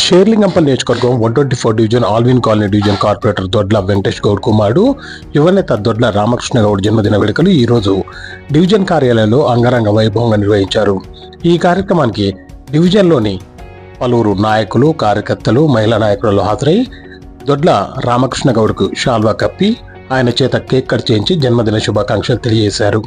షేర్లింగంపల్లి నియోజకవర్గం 124 division Alwyn colony division corporator Dodla Venkatesh Goud కుమారుడు యువనేత దొడ్ల రామకృష్ణ గౌడ్ జన్మదిన వేడుకలు ఈ రోజు డివిజన్ కార్యాలయంలో అంగరంగ వైభవంగా నిర్వహించారు. ఈ కార్యక్రమానికి డివిజన్లోని పలువురు నాయకులు, కార్యకర్తలు, మహిళా నాయకులు హాజరై దొడ్ల రామకృష్ణ గౌడ్కు షాల్వా కప్పి ఆయన చేత కేక్ కట్ చేయించి జన్మదిన శుభాకాంక్షలు తెలియజేశారు.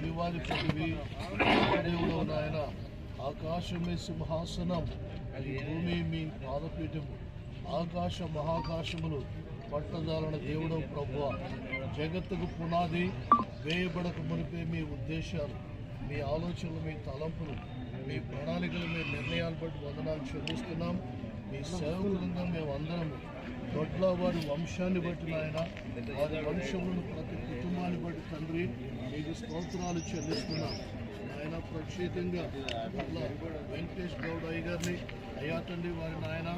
జీవాధిపతివి దేవుడు నాయన. ఆకాశమే సింహాసనం, ఈ భూమి మీ పాదపీఠము. ఆకాశ మహాకాశములు పట్టదాలన దేవుడు ప్రభువా. జగత్తుకు పునాది వేయబడక మునిపే మీ ఉద్దేశాలు, మీ ఆలోచనలు, మీ తలంపులు, మీ ప్రణాళికలు, మీ నిర్ణయాలు బట్టి వందనాలు చెల్లిస్తున్నాం. మీ సేవకులంగా మేము అందరము దొడ్ల వారి వంశాన్ని బట్టి నాయన, వారి వంశములను ప్రతి కుటుంబాన్ని బట్టి తండ్రి మీకు స్తోత్రాలు చెల్లిస్తున్నాం. ఆయన ప్రత్యేకంగా దొడ్ల వెంకటేష్ గౌడ్ అయ్య గారిని అయ్యా తండ్రి, వారి నాయన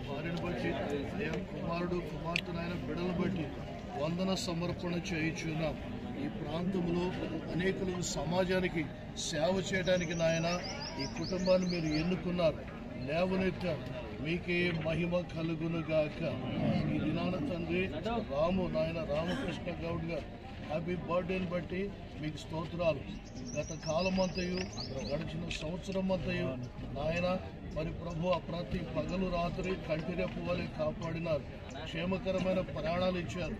భార్యను బట్టి, అయ్యా కుమారుడు కుమార్తె నాయన బిడ్డలను బట్టి వందన సమర్పణ చేయించున్నాం. ఈ ప్రాంతంలో అనేకులకు సమాజానికి సేవ చేయడానికి నాయన ఈ కుటుంబాన్ని మీరు ఎన్నుకున్నారు, లేవనెత్తారు. మీకే మహిమ కలుగునుగాక. ఈ దినాన తండ్రి రాము నాయన రామకృష్ణ గౌడ్ గారు హ్యాపీ బర్త్డేని బట్టి మీకు స్తోత్రాలు. గత కాలమంతయు, గడిచిన సంవత్సరం అంతయు నాయన మరి ప్రభు ప్రతి పగలు రాత్రి కంటిరెప్పు వలె కాపాడినారు. క్షేమకరమైన ప్రాణాలు ఇచ్చారు,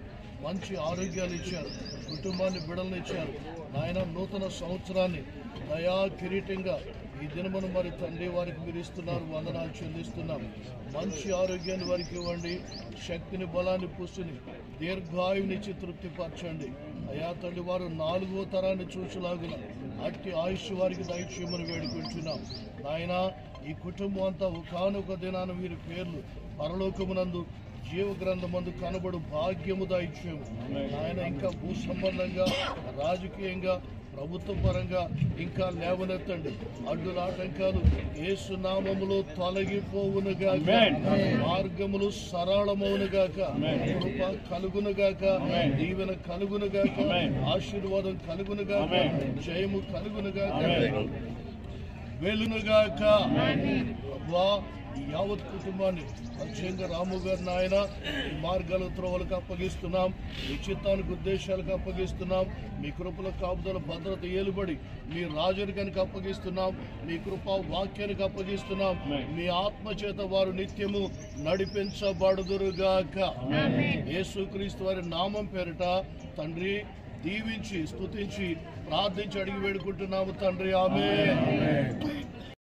మంచి ఆరోగ్యాలు ఇచ్చారు, కుటుంబాన్ని బిడలను ఇచ్చారు నాయన. నూతన సంవత్సరాన్ని దయా కిరీటంగా ఈ దినమును మరి తండ్రి వారికి మీరు ఇస్తున్నారు, వందనాలు చెల్లిస్తున్నాం. మంచి ఆరోగ్యాన్ని వారికి ఇవ్వండి, శక్తిని, బలాన్ని, పుష్టిని, దీర్ఘాయునిచ్చి తృప్తిపరచండి అయ్యా తండ్రి. వారు 4వ తరాన్ని చూసేలాగున అట్టి ఆయుష్ వారికి దయచేయమని వేడుకుంటున్నాం నాయన. ఈ కుటుంబం అంతా ఒకానొక దినాన వీరి పేర్లు పరలోకమునందు జీవ గ్రంథమందు కనబడు భాగ్యము దయచేయము నాయన. ఇంకా భూ సంబంధంగా, రాజకీయంగా, ప్రభుత్వ పరంగా ఇంకా లేవనెత్తండి. అడ్డుల ఆటంకాలు యేసు నామములో తొలగిపోవునుగాక, మార్గములు సరళమవునుగాక, కృప కలుగునుగాక, దీవెన కలుగునుగాక, ఆశీర్వాదం కలుగునుగాక, జయము కలుగునుగాక, వెలునుగాక. ఈ యావత్ కుటుంబాన్ని అక్షయంగా రాము గారిని ఆయన ఈ మార్గాల త్రోవలకు అప్పగిస్తున్నాం, మీ చిత్తానికి ఉద్దేశాలకు అప్పగిస్తున్నాం. మీ కృపల కాపుదల భద్రత ఏలుబడి మీ రాజరికానికి అప్పగిస్తున్నాం, మీ కృపా వాక్యానికి అప్పగిస్తున్నాం. మీ ఆత్మ చేత వారు నిత్యము నడిపించబడుదురుగాక. యేసుక్రీస్తు వారి నామం పేరిట తండ్రి దీవించి స్తుతించి ప్రార్థించి అడిగి వేడుకుంటున్నాము తండ్రి. ఆమేన్.